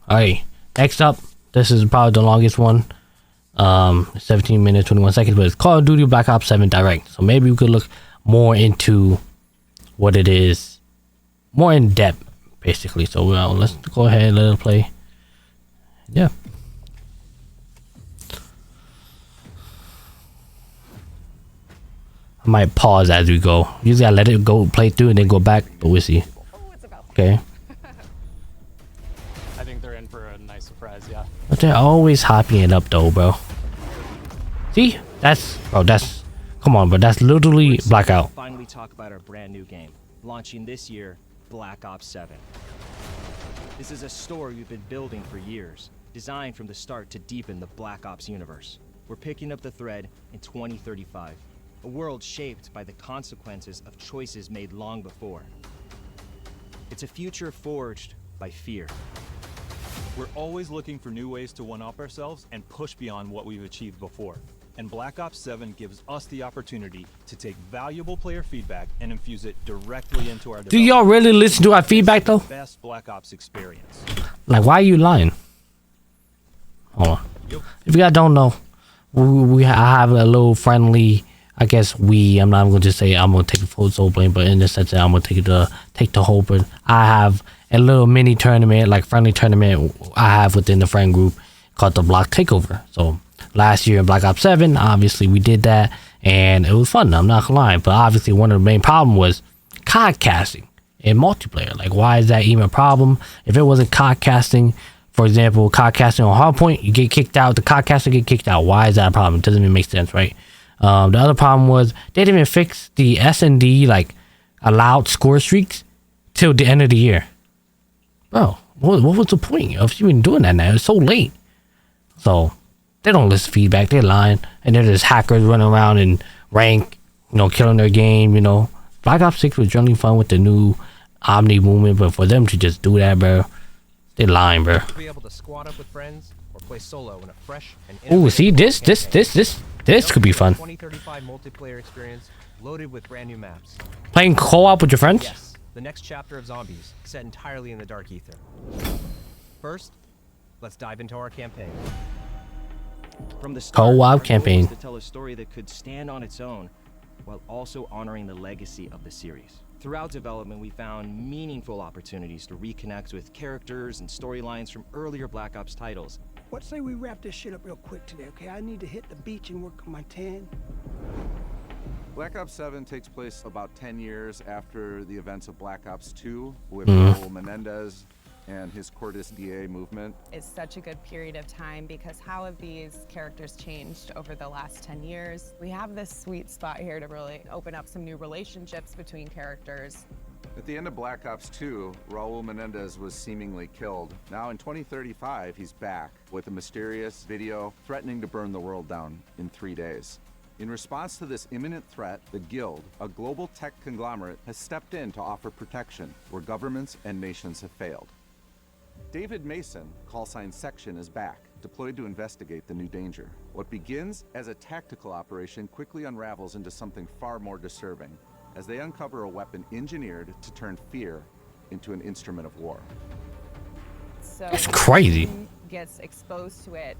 Alright, next up, this is probably the longest one. 17 minutes 21 seconds, but it's Call of Duty Black Ops 7 Direct. So maybe we could look more into what it is, more in depth, basically. So let's go ahead and let it play. Yeah. I might pause as we go. Usually I let it go play through and then go back, but we'll see. Okay. I think they're in for a nice surprise, yeah. But they're always hopping it up though, bro. See? That's come on, bro. That's literally Blackout. Finally talk about our brand new game, launching this year, Black Ops 7. This is a story we've been building for years, designed from the start to deepen the Black Ops universe. We're picking up the thread in 2035, a world shaped by the consequences of choices made long before. It's a future forged by fear. We're always looking for new ways to one-up ourselves and push beyond what we've achieved before. And Black Ops 7 gives us the opportunity to take valuable player feedback and infuse it directly into our development. Do y'all really listen to our feedback though? Best Black Ops experience. Like, why are you lying? Hold on. If you guys don't know, I have a little friendly, I guess I'm not gonna just say I'm gonna take the full sole blame, but in the sense that I'm gonna take the whole, but I have a little mini tournament, like friendly tournament I have within the friend group called the Block Takeover. So last year in Black Ops 7, obviously we did that and it was fun, I'm not gonna lie. But obviously one of the main problem was COD casting in multiplayer. Like, why is that even a problem? If it wasn't COD casting, for example, COD casting on Hardpoint, you get kicked out, the COD caster get kicked out. Why is that a problem? It doesn't even make sense, right? The other problem was they didn't even fix the S&D, like allowed score streaks till the end of the year. Bro, what was the point of even doing that now? It's so late. So they don't listen to feedback, they're lying, and they're just hackers running around and rank, killing their game. Black Ops 6 was generally fun with the new Omni movement, but for them to just do that, bro, they're lying, bro. Be able to squad up with friends or play solo in a fresh and Oh, see, this could be fun. 2035 multiplayer experience loaded with brand new maps. Playing co-op with your friends? Yes, the next chapter of Zombies, set entirely in the Dark Ether. First, let's dive into our campaign. From the start, Co-op our goal campaign. was to tell a story that could stand on its own, while also honoring the legacy of the series. Throughout development, we found meaningful opportunities to reconnect with characters and storylines from earlier Black Ops titles. What say we wrap this shit up real quick today, okay? I need to hit the beach and work on my tan. Black Ops 7 takes place about 10 years after the events of Black Ops 2 with Raul Menendez and his Cortes DA movement. It's such a good period of time because how have these characters changed over the last 10 years? We have this sweet spot here to really open up some new relationships between characters. At the end of Black Ops 2, Raul Menendez was seemingly killed. Now in 2035, he's back with a mysterious video threatening to burn the world down in 3 days. In response to this imminent threat, the Guild, a global tech conglomerate, has stepped in to offer protection where governments and nations have failed. David Mason, callsign Section, is back, deployed to investigate the new danger. What begins as a tactical operation quickly unravels into something far more disturbing, as they uncover a weapon engineered to turn fear into an instrument of war. So That's crazy. when gets exposed to it,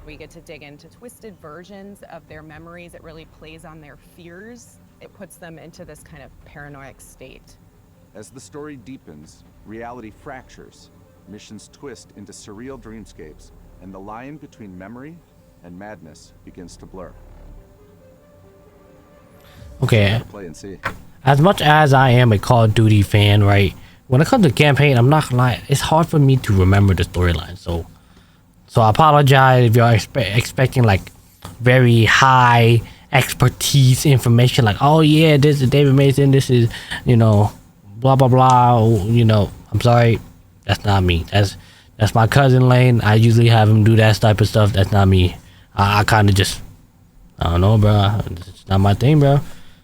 we get to dig into twisted versions of their memories. It really plays on their fears. It puts them into this kind of paranoid state. As the story deepens, reality fractures, missions twist into surreal dreamscapes, and the line between memory and madness begins to blur. Okay. Play and see. As much as I am a Call of Duty fan, right? When it comes to campaign, I'm not gonna lie, it's hard for me to remember the storyline. So I apologize if you're expecting like very high expertise information, like, oh yeah, this is David Mason, this is, blah blah blah. I'm sorry, that's not me. That's my cousin Lane. I usually have him do that type of stuff. That's not me. I kind of just, I don't know, bro. It's not my thing, bro.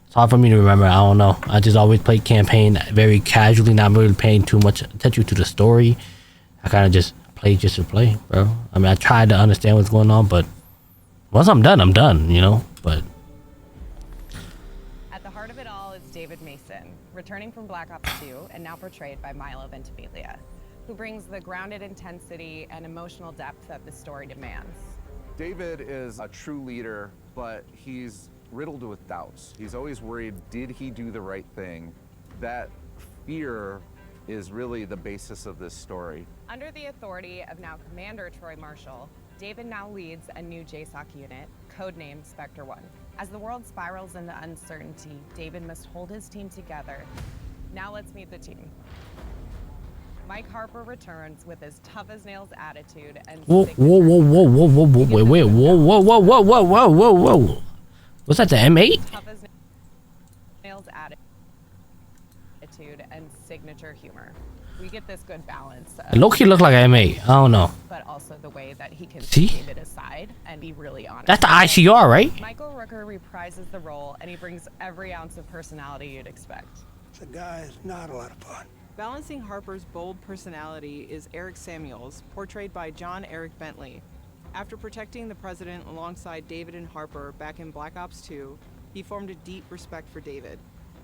It's hard for me to remember. I don't know. I just always play campaign very casually, not really paying too much attention to the story. I kind of just play just to play, bro. I mean, I try to understand what's going on, but once I'm done, But At the heart of it all is David Mason, returning from Black Ops 2 and now portrayed by Milo Ventimiglia. who brings the grounded intensity and emotional depth that the story demands. David is a true leader, but he's riddled with doubts. He's always worried, did he do the right thing? That fear is really the basis of this story. Under the authority of now Commander Troy Marshall, David now leads a new JSOC unit, codenamed Spectre One. As the world spirals into uncertainty, David must hold his team together. Now let's meet the team. Mike Harper returns with his tough as nails attitude and Whoa, whoa, whoa, whoa, whoa, whoa, whoa, wait, whoa, whoa, whoa, whoa, whoa, whoa, whoa, whoa. Was that the M8? tough as nails attitude and signature humor. We get this good balance. It low-key looked like an M8. I don't know. But also the way that he can See? set David aside and be really honest. That's the ICR, right? Michael Rooker reprises the role and he brings every ounce of personality you'd expect. The guy is not a lot of fun. Balancing Harper's bold personality is Eric Samuels, portrayed by John Eric Bentley. After protecting the president alongside David and Harper back in Black Ops 2, he formed a deep respect for David.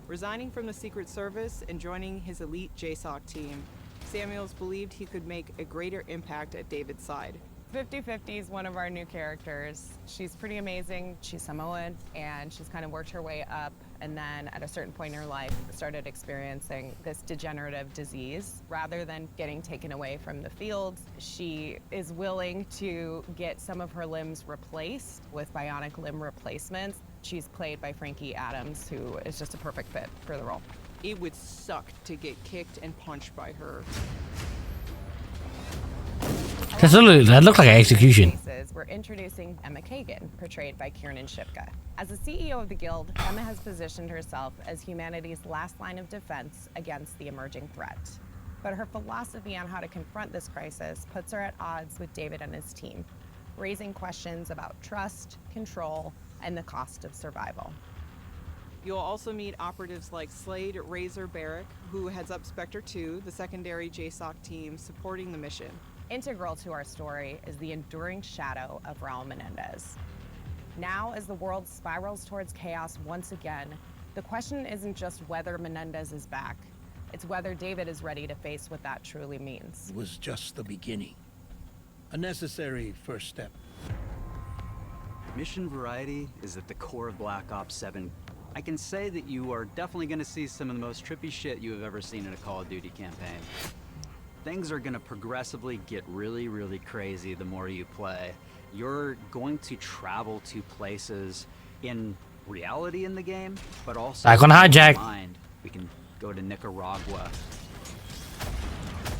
Resigning from the Secret Service and joining his elite JSOC team, Samuels believed he could make a greater impact at David's side. 50-50 is one of our new characters. She's pretty amazing. She's Samoan, and she's kind of worked her way up, and then at a certain point in her life, started experiencing this degenerative disease. Rather than getting taken away from the field, she is willing to get some of her limbs replaced with bionic limb replacements. She's played by Frankie Adams, who is just a perfect fit for the role. It would suck to get kicked and punched by her. That looked like an execution. We're introducing Emma Kagan, portrayed by Kiernan Shipka. As the CEO of the Guild, Emma has positioned herself as humanity's last line of defense against the emerging threat. But her philosophy on how to confront this crisis puts her at odds with David and his team, raising questions about trust, control, and the cost of survival. You'll also meet operatives like Slade Razor Barrick, who heads up Spectre 2, the secondary JSOC team supporting the mission. Integral to our story is the enduring shadow of Raul Menendez. Now, as the world spirals towards chaos once again, the question isn't just whether Menendez is back, it's whether David is ready to face what that truly means. It was just the beginning. A necessary first step. Mission variety is at the core of Black Ops 7. I can say that you are definitely going to see some of the most trippy shit you have ever seen in a Call of Duty campaign. Things are going to progressively get really, really crazy the more you play. You're going to travel to places in reality in the game, but also back on hijack. Mind. We can go to Nicaragua.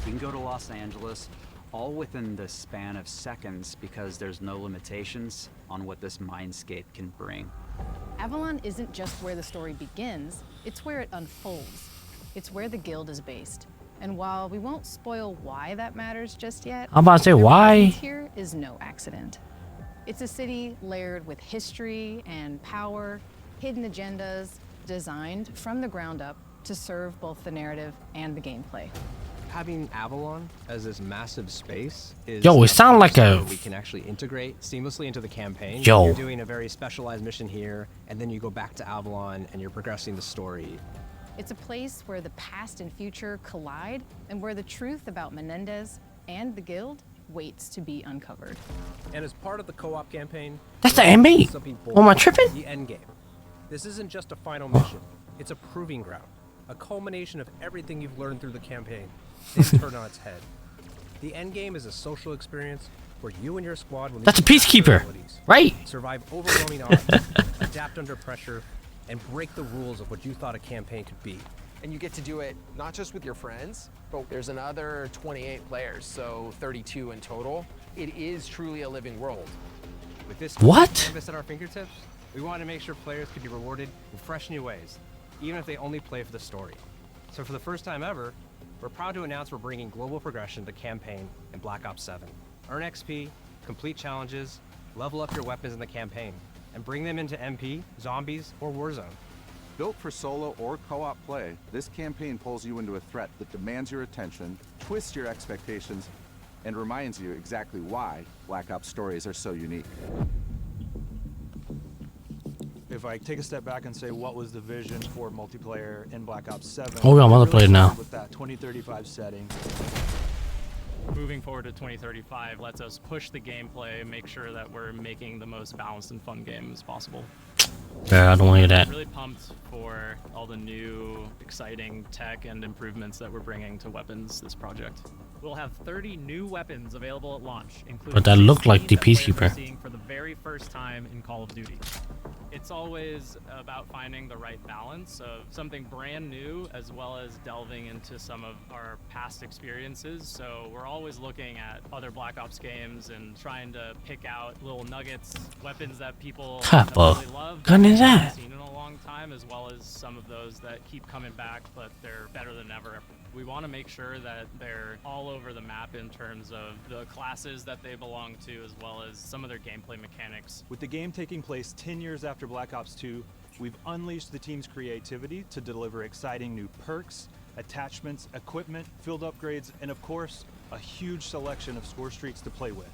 We can go to Los Angeles, all within the span of seconds because there's no limitations on what this mindscape can bring. Avalon isn't just where the story begins, it's where it unfolds. It's where the Guild is based. And while we won't spoil why that matters just yet, I'm about to say why. Here is no accident. It's a city layered with history and power, hidden agendas, designed from the ground up to serve both the narrative and the gameplay. Having Avalon as this massive space is Yo, it sound like a we can actually integrate seamlessly into the campaign. Yo. You're doing a very specialized mission here, and then you go back to Avalon and you're progressing the story. It's a place where the past and future collide and where the truth about Menendez and the Guild waits to be uncovered. And as part of the co-op campaign, That's the M8. some people Am I tripping? The end game. This isn't just a final mission. It's a proving ground, a culmination of everything you've learned through the campaign, then turned on its head. The end game is a social experience where you and your squad will need That's a to master peacekeeper, abilities, right? survive overwhelming odds, adapt under pressure, and break the rules of what you thought a campaign could be. And you get to do it not just with your friends, but there's another 28 players, so 32 in total. It is truly a living world. With this What? canvas at our fingertips, we wanted to make sure players could be rewarded in fresh new ways, even if they only play for the story. So for the first time ever, we're proud to announce we're bringing global progression to campaign in Black Ops 7. Earn XP, complete challenges, level up your weapons in the campaign, and bring them into MP, Zombies, or Warzone. Built for solo or co-op play, this campaign pulls you into a threat that demands your attention, twists your expectations, and reminds you exactly why Black Ops stories are so unique. If I take a step back and say what was the vision for multiplayer in Black Ops 7, Oh, we're on it multiplayer now. started with that 2035 setting. moving forward to 2035 lets us push the gameplay and make sure that we're making the most balanced and fun game as possible. Yeah, I don't want to hear that. Really pumped for all the new exciting tech and improvements that we're bringing to weapons this project. We'll have 30 new weapons available at launch, including But that looked like the 16 that Peacekeeper. players are seeing for the very first time in Call of Duty. It's always about finding the right balance of something brand new as well as delving into some of our past experiences. So we're always looking at other Black Ops games and trying to pick out little nuggets, weapons that people What the really love, gun is but haven't that? seen in a long time, as well as some of those that keep coming back, but they're better than ever. We want to make sure that they're all over the map in terms of the classes that they belong to, as well as some of their gameplay mechanics. With the game taking place 10 years after Black Ops 2, we've unleashed the team's creativity to deliver exciting new perks, attachments, equipment, field upgrades, and of course, a huge selection of score streaks to play with.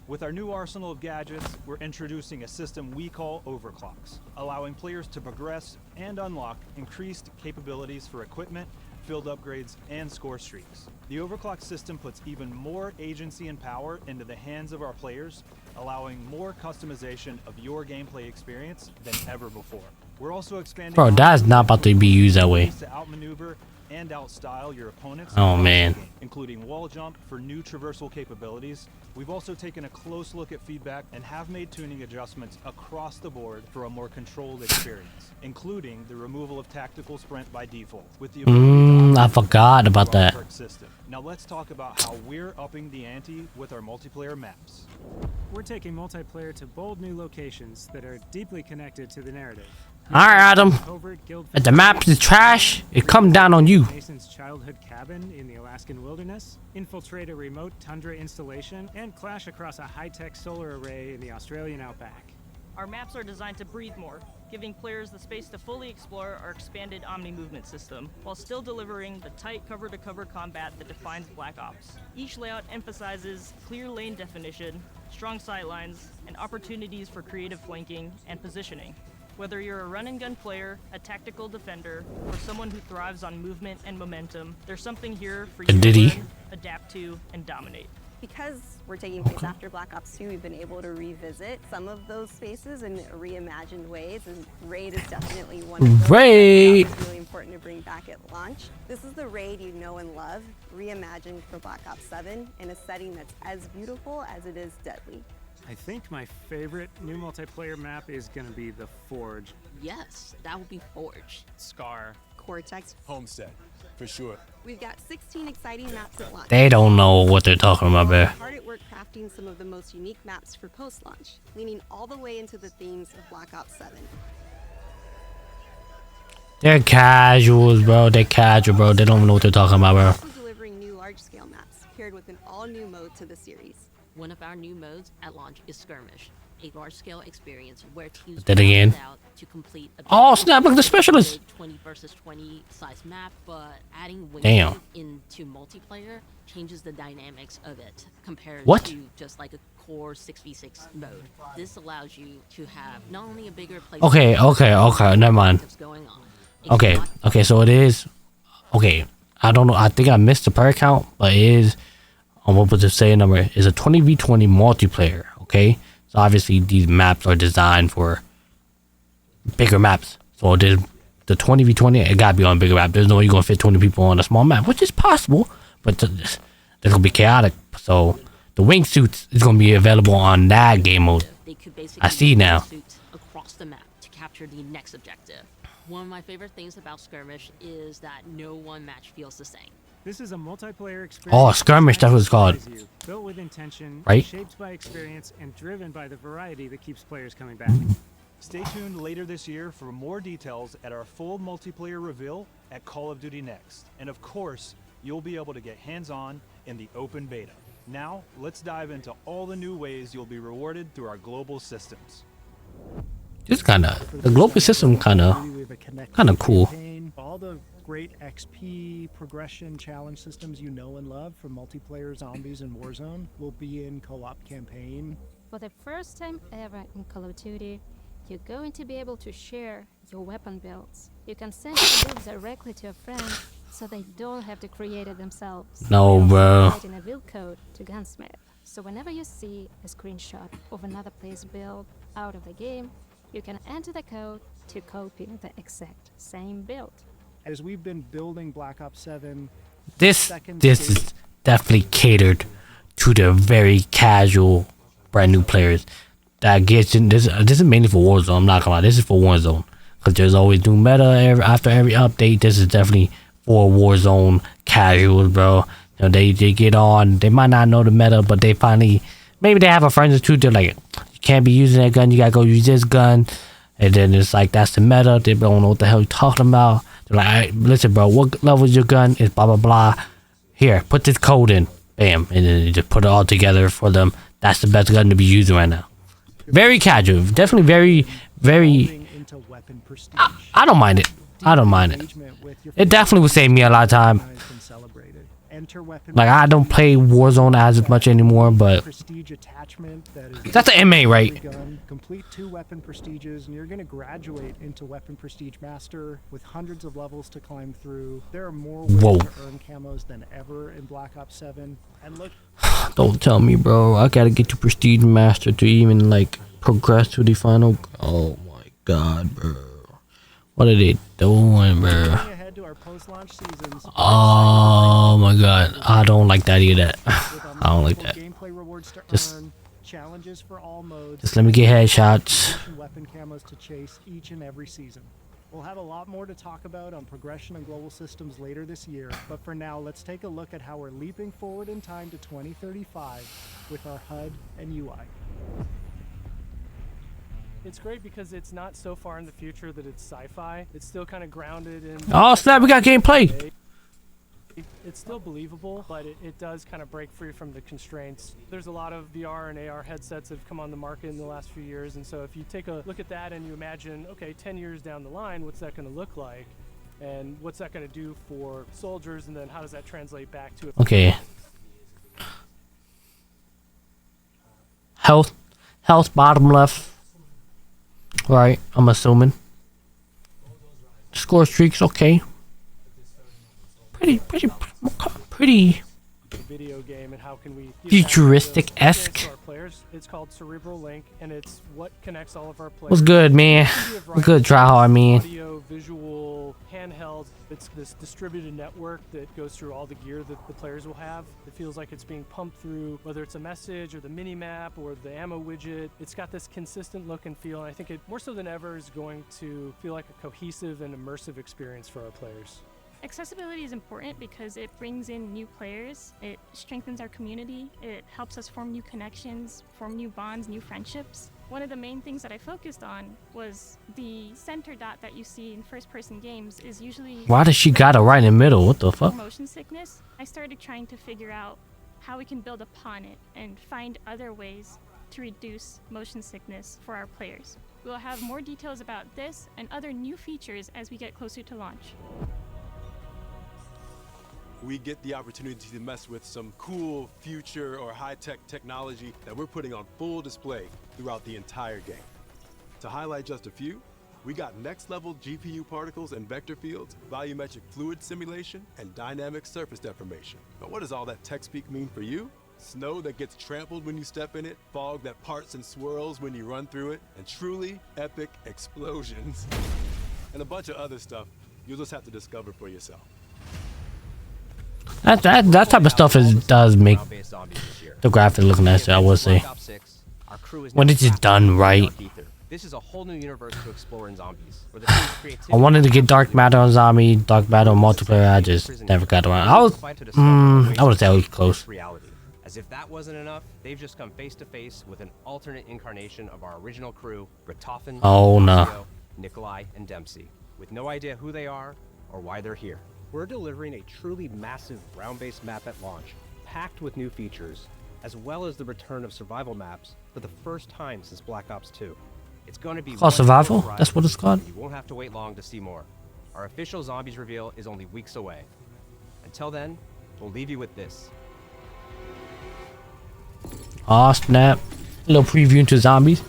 With our new arsenal of gadgets, we're introducing a system we call overclocks, allowing players to progress and unlock increased capabilities for equipment, field upgrades, and score streaks. The overclock system puts even more agency and power into the hands of our players, allowing more customization of your gameplay experience than ever before. We're also expanding. Bro, that's not about to be used that way. To outmaneuver and outstyle your opponents. Oh, man. Including wall jump for new traversal capabilities. We've also taken a close look at feedback and have made tuning adjustments across the board for a more controlled experience, including the removal of tactical sprint by default. With the I forgot about that. system. Now let's talk about how we're upping the ante with our multiplayer maps. We're taking multiplayer to bold new locations that are deeply connected to the narrative. Alright, Adam. If the map is trash, it come down on you. Mason's childhood cabin in the Alaskan wilderness, infiltrate a remote tundra installation, and clash across a high-tech solar array in the Australian outback. Our maps are designed to breathe more, giving players the space to fully explore our expanded Omni movement system, while still delivering the tight cover-to-cover combat that defines Black Ops. Each layout emphasizes clear lane definition, strong sightlines, and opportunities for creative flanking and positioning. Whether you're a run-and-gun player, a tactical defender, or someone who thrives on movement and momentum, there's something here for you to learn, adapt to, and dominate. Because we're taking place after Black Ops 2, we've been able to revisit some of those spaces in reimagined ways, and Raid is definitely one of those. Raid! It's really important to bring back at launch. This is the Raid you know and love, reimagined for Black Ops 7 in a setting that's as beautiful as it is deadly. I think my favorite new multiplayer map is going to be the Forge. Yes, that would be Forge. Scar. Cortex. Homestead, for sure. We've got 16 exciting maps at launch. They don't know what they're talking about, We're man. hard at work crafting some of the most unique maps for post-launch, leaning all the way into the themes of Black Ops 7. They're casuals, bro. They're casual, bro. They don't know what they're talking about, bro. Also delivering new large-scale maps, paired with an all-new mode to the series. One of our new modes at launch is Skirmish, a large-scale experience where teams Then again. out to complete a Oh, snap, look at the specialist. 20 versus 20 size map, but adding Damn. Wave into multiplayer changes the dynamics of it compared What? to just like a core 6v6 mode. This allows you to have not only a bigger play Okay, never mind. going on. Okay, so it is. Okay, I don't know. I think I missed the player count, but it is. What was the saying number? Is a 20v20 multiplayer. Okay, so obviously these maps are designed for bigger maps. So the 20v20, it gotta be on a bigger map. There's no way you're gonna fit 20 people on a small map, which is possible, but it's gonna be chaotic. So the wingsuits is gonna be available on that game mode. They could basically I see now. suits across the map to capture the next objective. One of my favorite things about Skirmish is that no one match feels the same. This is a multiplayer experience. Oh, Skirmish, that's what it's called. Built with intention, Right? shaped by experience, and driven by the variety that keeps players coming back. Stay tuned later this year for more details at our full multiplayer reveal at Call of Duty Next. And of course, you'll be able to get hands-on in the open beta. Now, let's dive into all the new ways you'll be rewarded through our global systems. This the global system kind of cool. Campaign, all the great XP progression challenge systems you know and love from multiplayer zombies and Warzone will be in co-op campaign. For the first time ever in Call of Duty, you're going to be able to share your weapon builds. You can send your builds directly to your friends so they don't have to create it themselves. No, bro. In a build code to Gunsmith. So whenever you see a screenshot of another player's build out of the game, you can enter the code to copy the exact same build. As we've been building Black Ops 7, This is definitely catered to the very casual, brand new players. That gets in this is mainly for Warzone. I'm not gonna lie, this is for Warzone because there's always new meta after every update. This is definitely for Warzone casuals, bro. You know, they get on. They might not know the meta, but they finally maybe they have a friend or two. They're like, you can't be using that gun. You gotta go use this gun. And then it's like that's the meta. They don't know what the hell you're talking about. They're like, hey, listen, bro, what level is your gun? It's blah blah blah. Here, put this code in. Bam, and then you just put it all together for them. That's the best gun to be using right now. Very casual, definitely very. I don't mind it. I don't mind it. It definitely would save me a lot of time. Like I don't play Warzone as much anymore, but that's an MA, right? Complete 2 weapon prestiges, and you're going to graduate into weapon prestige master with hundreds of levels to climb through. There are more ways to earn camos than ever in Black Ops 7. And look, don't tell me, bro. I gotta get to prestige master to even like progress to the final. Oh my god, bro. What are they doing, bro? Oh my god, I don't like that either. I don't like that. Just let me get headshots. Weapon camos to chase each and every season. We'll have a lot more to talk about on progression and global systems later this year, but for now, let's take a look at how we're leaping forward in time to 2035 with our HUD and UI. It's great because it's not so far in the future that it's sci-fi. It's still kind of grounded in... Oh snap, we got gameplay! It's still believable, but it does kind of break free from the constraints. There's a lot of VR and AR headsets that have come on the market in the last few years, and so if you take a look at that and you imagine, okay, 10 years down the line, what's that going to look like? And what's that going to do for soldiers, and then how does that translate back to... Okay. Health bottom left. Right, I'm assuming. Score streaks, okay. Pretty video game, and how can we futuristic-esque. It's called Cerebral Link, and it's what connects all of our players. What's good, man? What's good, tryhard, man? Audio, visual, handheld. It's this distributed network that goes through all the gear that the players will have. It feels like it's being pumped through, whether it's a message or the mini map or the ammo widget. It's got this consistent look and feel, and I think it more so than ever is going to feel like a cohesive and immersive experience for our players. Accessibility is important because it brings in new players, it strengthens our community, it helps us form new connections, form new bonds, new friendships. One of the main things that I focused on was the center dot that you see in first-person games is usually... Why does she got it right in the middle? What the fuck? Motion sickness. I started trying to figure out how we can build upon it and find other ways to reduce motion sickness for our players. We'll have more details about this and other new features as we get closer to launch. We get the opportunity to mess with some cool future or high-tech technology that we're putting on full display throughout the entire game. To highlight just a few, we got next-level GPU particles and vector fields, volumetric fluid simulation, and dynamic surface deformation. But what does all that tech speak mean for you? Snow that gets trampled when you step in it, fog that parts and swirls when you run through it, and truly epic explosions. And a bunch of other stuff you'll just have to discover for yourself. That type of stuff does make the graphic look nicer, I would say. When it's just done right. This is a whole new universe to explore in zombies. I wanted to get Dark Matter on Zombie, Dark Matter on multiplayer, I just never got around. I would say I was close. As if that wasn't enough, they've just come face to face with an alternate incarnation of our original crew, Richtofen, no. Nikolai, and Dempsey, with no idea who they are or why they're here. We're delivering a truly massive ground-based map at launch, packed with new features, as well as the return of survival maps for the first time since Black Ops 2. It's going to be called survival? That's what it's called? You won't have to wait long to see more. Our official zombies reveal is only weeks away. Until then, we'll leave you with this. Aw, snap. A little preview into zombies.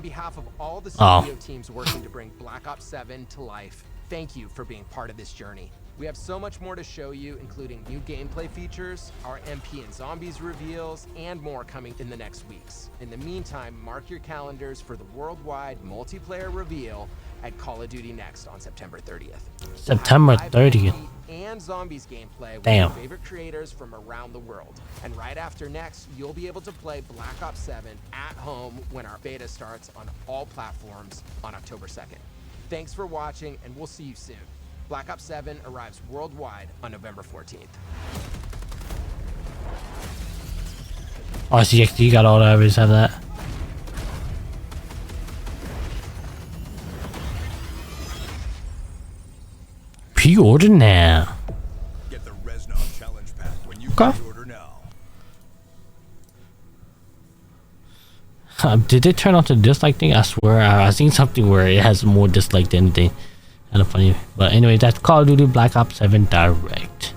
behalf of all the Oh. studio teams working to bring Black Ops 7 to life, thank you for being part of this journey. We have so much more to show you, including new gameplay features, our MP and Zombies reveals, and more coming in the next weeks. In the meantime, mark your calendars for the worldwide multiplayer reveal at Call of Duty Next on September 30th. September 30th. And Zombies gameplay with Damn. your favorite creators from around the world. And right after Next, you'll be able to play Black Ops 7 at home when our beta starts on all platforms on October 2nd. Thanks for watching, and we'll see you soon. Black Ops 7 arrives worldwide on November 14th. RCXD got all the areas have that. Pre-order now. Get the Reznov challenge pack when you Okay. pre-order now. Did it turn out to dislike thing? I swear I seen something where it has more dislike than anything. Kind of funny. But anyway, that's Call of Duty Black Ops 7 Direct.